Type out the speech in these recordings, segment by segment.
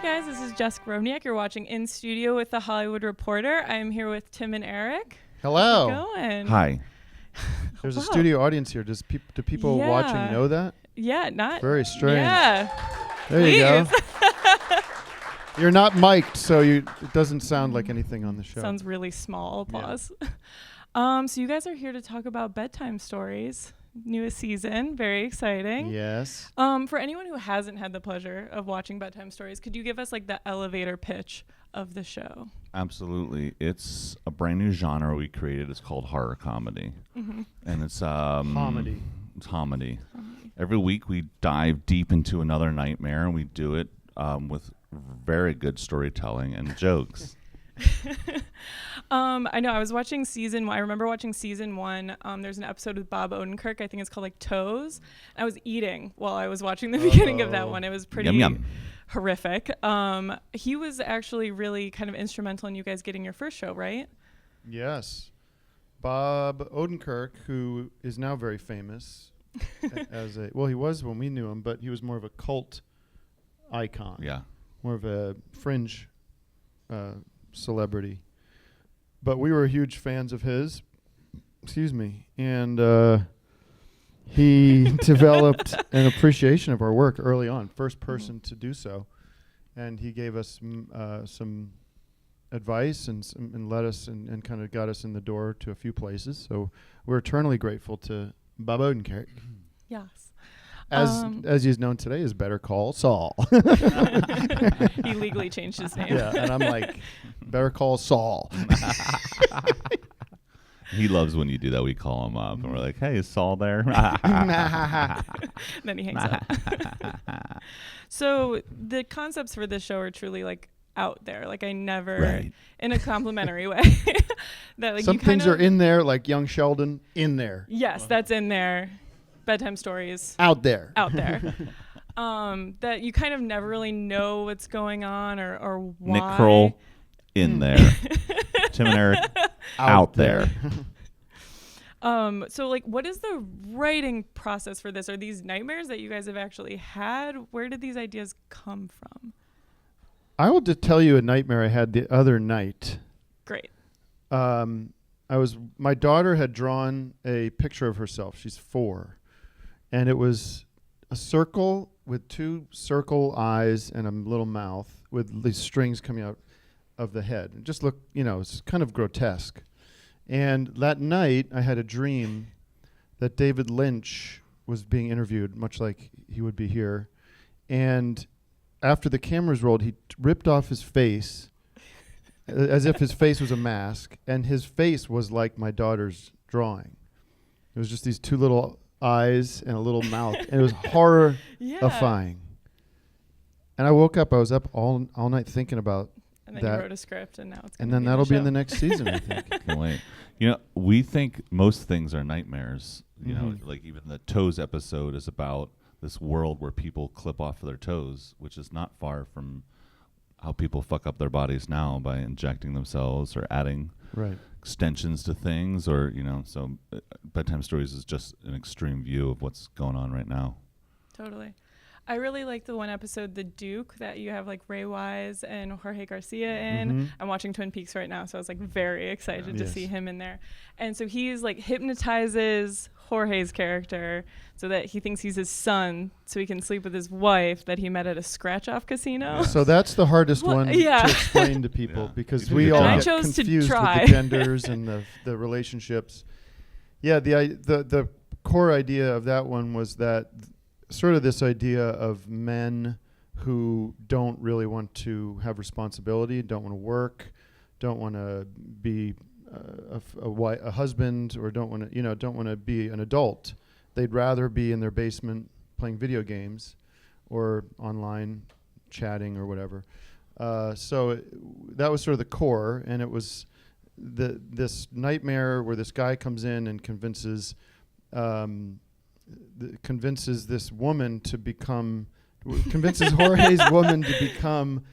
guys, this is Jessica Rovniak. You're watching In Studio with The Hollywood Reporter. I'm here with Tim and Eric. Hello. How's it going? Hi. There's a studio audience here. Do people watching know that? Yeah, not very strange. Yeah. There Please. you go. You're not mic'd, so it doesn't sound like anything on the show. Sounds really small. Applause. Yeah. So you guys are here to talk about Bedtime Stories, newest season. Very exciting. Yes. For anyone who hasn't had the pleasure of watching Bedtime Stories, could you give us like the elevator pitch of the show? Absolutely. It's a brand new genre we created. It's called horror comedy. Mm-hmm. And it's Comedy. It's comedy. Every week we dive deep into another nightmare, and we do it with very good storytelling and jokes. I know I was watching season one. I remember watching season one. There's an episode with Bob Odenkirk. I think it's called like Toes. I was eating while I was watching the beginning of that one. It was pretty Yum. horrific. He was actually really kind of instrumental in you guys getting your first show, right? Yes. Bob Odenkirk, who is now very famous he was when we knew him, but he was more of a cult icon. Yeah. More of a fringe celebrity. But we were huge fans of his. Excuse me. And he developed an appreciation of our work early on, first person to do so. And he gave us some advice and led us and kind of got us in the door to a few places. So we're eternally grateful to Bob Odenkirk. Yes. As he's known today as Better Call Saul. He legally changed his name. Yeah, and I'm like, Better Call Saul. He loves when you do that. We call him up, and we're like, hey, is Saul there? Then he hangs up. So the concepts for this show are truly like out there. Like I never, in a complimentary way. That like some things are in there, like Young Sheldon, in there. Yes, that's in there. Bedtime Stories. Out there. That you kind of never really know what's going on or why. Nick Kroll, in there. Tim and Eric, out there. So like what is the writing process for this? Are these nightmares that you guys have actually had? Where did these ideas come from? I will just tell you a nightmare I had the other night. Great. My daughter had drawn a picture of herself. She's 4. And it was a circle with 2 circle eyes and a little mouth with these strings coming out of the head. It just looked, it's kind of grotesque. And that night I had a dream that David Lynch was being interviewed, much like he would be here. And after the cameras rolled, he ripped off his face as if his face was a mask. And his face was like my daughter's drawing. It was just these 2 little eyes and a little mouth. And it was horrifying. And I woke up, I was up all night thinking about and then that. You wrote a script and now it's and then that'll be in the next season, I think. Can't wait. We think most things are nightmares. Like even the toes episode is about this world where people clip off their toes, which is not far from how people fuck up their bodies now by injecting themselves or adding extensions to things, or so Bedtime Stories is just an extreme view of what's going on right now. Totally. I really like the one episode, The Duke, that you have like Ray Wise and Jorge Garcia in. Mm-hmm. I'm watching Twin Peaks right now, so I was like very excited to see him in there. And so he's like hypnotizes Jorge's character so that he thinks he's his son, so he can sleep with his wife that he met at a scratch-off casino. So that's the hardest one to explain to people because we all get confused with the genders and the relationships. Yeah, the core idea of that one was that sort of this idea of men who don't really want to have responsibility, don't want to work, don't want to be a husband, or don't want to be an adult. They'd rather be in their basement playing video games or online chatting or whatever. So that was sort of the core, and it was this nightmare where this guy comes in and convinces this woman to become, convinces Jorge's woman to become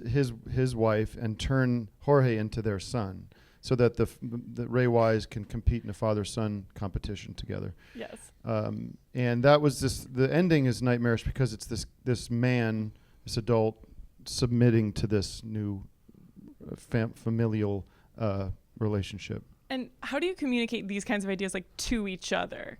his wife and turn Jorge into their son, so that the Ray Wise can compete in a father-son competition together. Yes. And that was the ending is nightmarish because it's this man, this adult, submitting to this new familial relationship. And how do you communicate these kinds of ideas like to each other?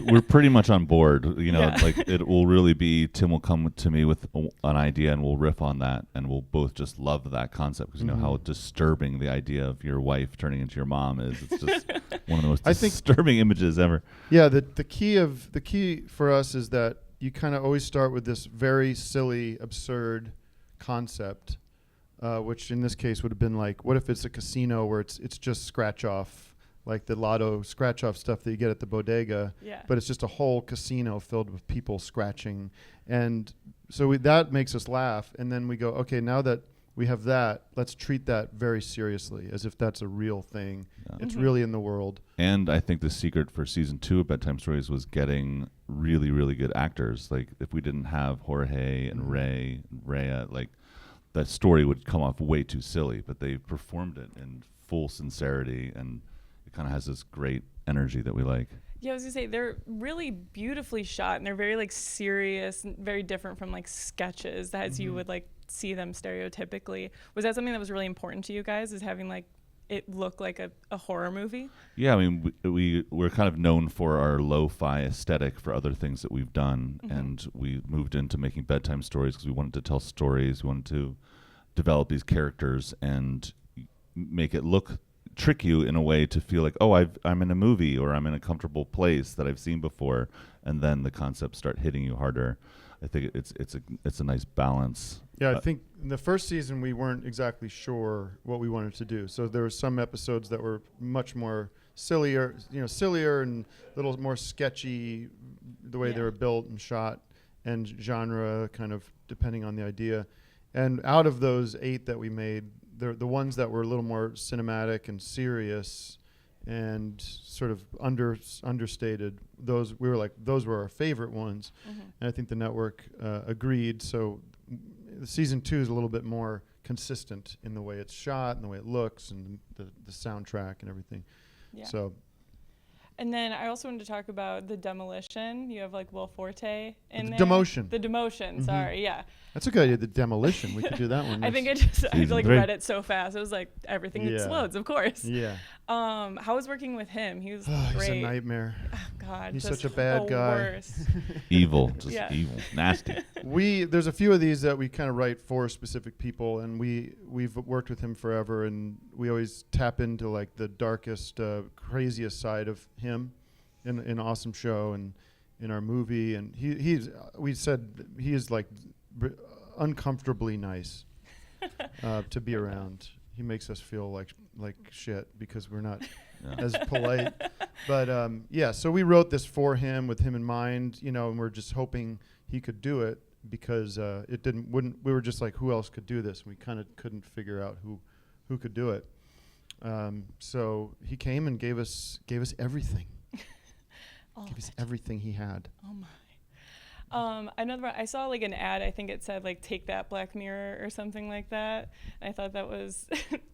We're pretty much on board, Yeah. like it will really be Tim will come to me with an idea and we'll riff on that and we'll both just love that concept because you know how disturbing the idea of your wife turning into your mom is. It's just one of the most disturbing images ever. Yeah, the key for us is that you kind of always start with this very silly, absurd concept, which in this case would have been like, what if it's a casino where it's just scratch off, like the lotto scratch off stuff that you get at the bodega, but it's just a whole casino filled with people scratching. And so that makes us laugh. And then we go, okay, now that we have that, let's treat that very seriously as if that's a real thing. Yeah. It's really in the world. And I think the secret for season 2 of Bedtime Stories was getting really, really good actors. Like if we didn't have Jorge and Rhea, like that story would come off way too silly, but they performed it in full sincerity and it kind of has this great energy that we like. Yeah, I was gonna say they're really beautifully shot and they're very like serious and very different from like sketches as you would like see them stereotypically. Was that something that was really important to you guys, is having like it look like a horror movie? Yeah, I mean we're kind of known for our lo-fi aesthetic for other things that we've done, and we moved into making bedtime stories because we wanted to tell stories, we wanted to develop these characters and make it trick you in a way to feel like, oh, I'm in a movie or I'm in a comfortable place that I've seen before, and then the concepts start hitting you harder. I think it's a nice balance. Yeah, I think in the first season we weren't exactly sure what we wanted to do. So there were some episodes that were much more sillier and a little more sketchy the way they were built and shot, and genre kind of depending on the idea. And out of those 8 that we made, the ones that were a little more cinematic and serious and sort of understated, those were our favorite ones. And I think the network agreed. So season 2 is a little bit more consistent in the way it's shot and the way it looks and the soundtrack and everything. Yeah. So. And then I also wanted to talk about the Demolition. You have like Will Forte in there. Demotion. The Demotion. Sorry, yeah. That's a good idea. The Demolition. We could do that one. I think I read it so fast. It was like everything explodes, of course. Yeah. How was working with him? He was great. He's a nightmare. Oh, God, he's such a bad guy. Worst. Evil, evil, nasty. There's a few of these that we kind of write for specific people, and we've worked with him forever, and we always tap into like the darkest, craziest side of him in an awesome show and in our movie. And we said he is like uncomfortably nice to be around. He makes us feel like shit because we're not as polite. But so we wrote this for him with him in mind, and we're just hoping he could do it because we were just like, who else could do this? And we kind of couldn't figure out who could do it. So he came and gave us everything. Gave us everything he had. Oh my. I saw like an ad, I think it said like "Take That, Black Mirror" or something like that. I thought that was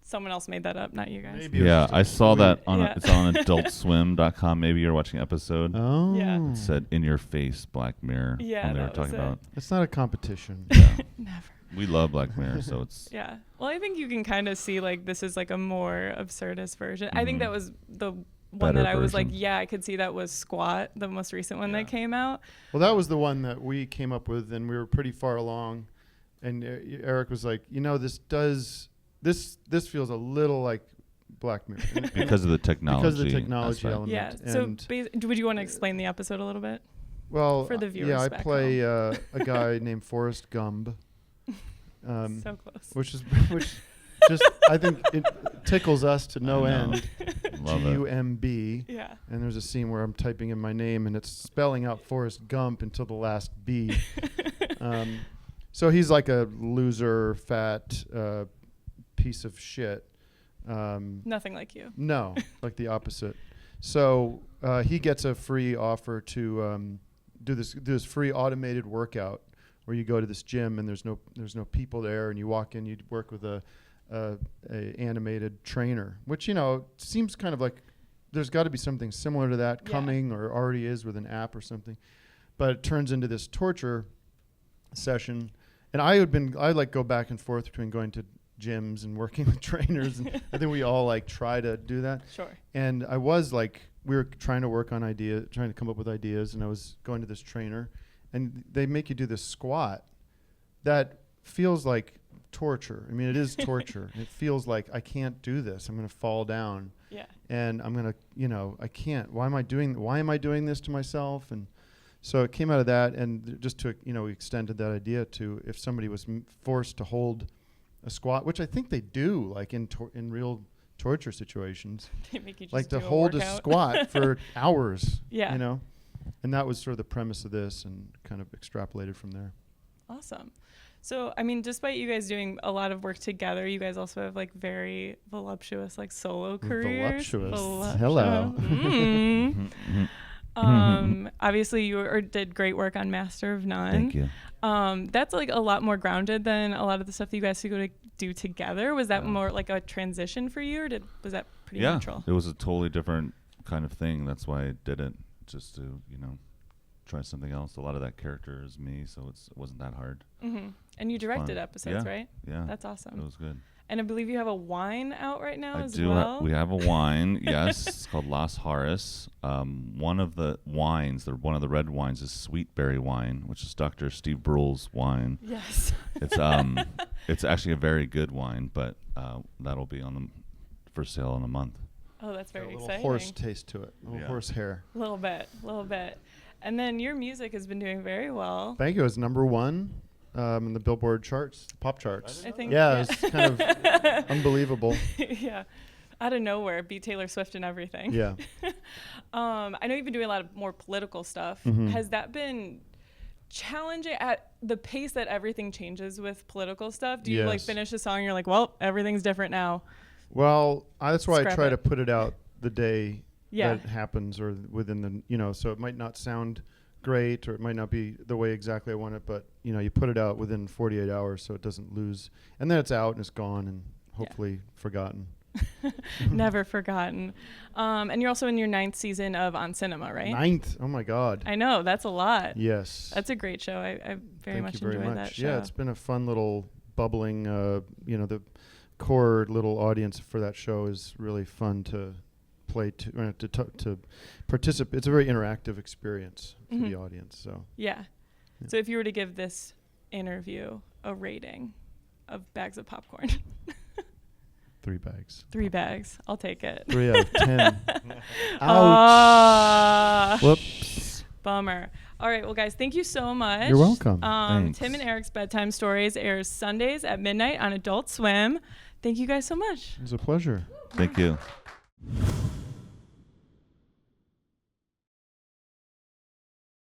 someone else made that up, not you guys. Maybe I saw that it's on adultswim.com. Maybe you're watching an episode. Oh. Yeah. It said "In Your Face, Black Mirror." Yeah, they were talking about. It's not a competition. Yeah. Never. We love Black Mirror, so it's. Yeah. Well, I think you can kind of see like this is like a more absurdist version. I think that was the one that I was like, yeah, I could see that was Squat, the most recent one that came out. Well, that was the one that we came up with, and we were pretty far along. And Eric was like, this feels a little like Black Mirror. Because of the technology. Because of the technology element. Yeah. So would you want to explain the episode a little bit? Well, for the viewers I back play a guy named Forrest Gumb. So close. Which just I think it tickles us to no end. G-U-M-B. Yeah. And there's a scene where I'm typing in my name and it's spelling out Forrest Gump until the last B. So he's like a loser, fat piece of shit. Nothing like you. No, like the opposite. So he gets a free offer to do this free automated workout where you go to this gym and there's no people there, and you walk in, you work with a animated trainer, which seems kind of like there's got to be something similar to that coming, or already is with an app or something. But it turns into this torture session, And I like go back and forth between going to gyms and working with trainers, and I think we all like try to do that. Sure. And I was like, we were trying to work on trying to come up with ideas, and I was going to this trainer, and they make you do this squat that feels like torture. I mean, it is torture. It feels like I can't do this. I'm going to fall down. Yeah. And I'm going to, I can't. Why am I doing this to myself? And so it came out of that, and just to, we extended that idea to if somebody was forced to hold a squat, which I think they do, like in real torture situations. They make you just like to do hold a workout. squat for hours. Yeah. And that was sort of the premise of this, and kind of extrapolated from there. Awesome. So, I mean, despite you guys doing a lot of work together, you guys also have like very voluptuous like solo careers. Voluptuous. Hello. Obviously you did great work on Master of None. Thank you. That's like a lot more grounded than a lot of the stuff that you guys go to do together. Was that more like a transition for you, or was that pretty natural? It was a totally different kind of thing. That's why I did it, just to, try something else. A lot of that character is me, so it wasn't that hard. Mm-hmm. And you directed episodes, right? Yeah. That's awesome. It was good. And I believe you have a wine out right now as do well. We have a wine, yes. It's called Las Harris. One of the wines, one of the red wines, is sweet berry wine, which is Dr. Steve Brul's wine. Yes. It's actually a very good wine, but that'll be for sale in a month. Oh, that's very exciting. A little horse taste to it, a little horse hair. A little bit. And then your music has been doing very well. Thank you. It's #1 in the Billboard charts, pop charts. I think. Yeah, it's kind of unbelievable. Yeah. Out of nowhere, beat Taylor Swift and everything. Yeah. I know you've been doing a lot of more political stuff. Mm-hmm. Has that been challenging at the pace that everything changes with political stuff? Do you like finish a song and you're like, well, everything's different now? Well, that's why I try to it. put it out the day that it happens, or within the, so it might not sound great, or it might not be the way exactly I want it, but you put it out within 48 hours so it doesn't lose, and then it's out and it's gone and hopefully forgotten. Never forgotten. And you're also in your 9th season of On Cinema, right? 9th. Oh my God. I know, that's a lot. Yes. That's a great show. I very much Thank you enjoyed very much. that show. Yeah, it's been a fun little bubbling, the core little audience for that show is really fun to play to participate. It's a very interactive experience for the audience. So So if you were to give this interview a rating of bags of popcorn, 3 bags. 3 bags. I'll take it. 3 out of 10. Ouch. Whoops. Bummer. All right, well, guys, thank you so much. You're welcome. Thanks. Tim and Eric's Bedtime Stories airs Sundays at midnight on Adult Swim. Thank you guys so much. It was a pleasure. Thank you.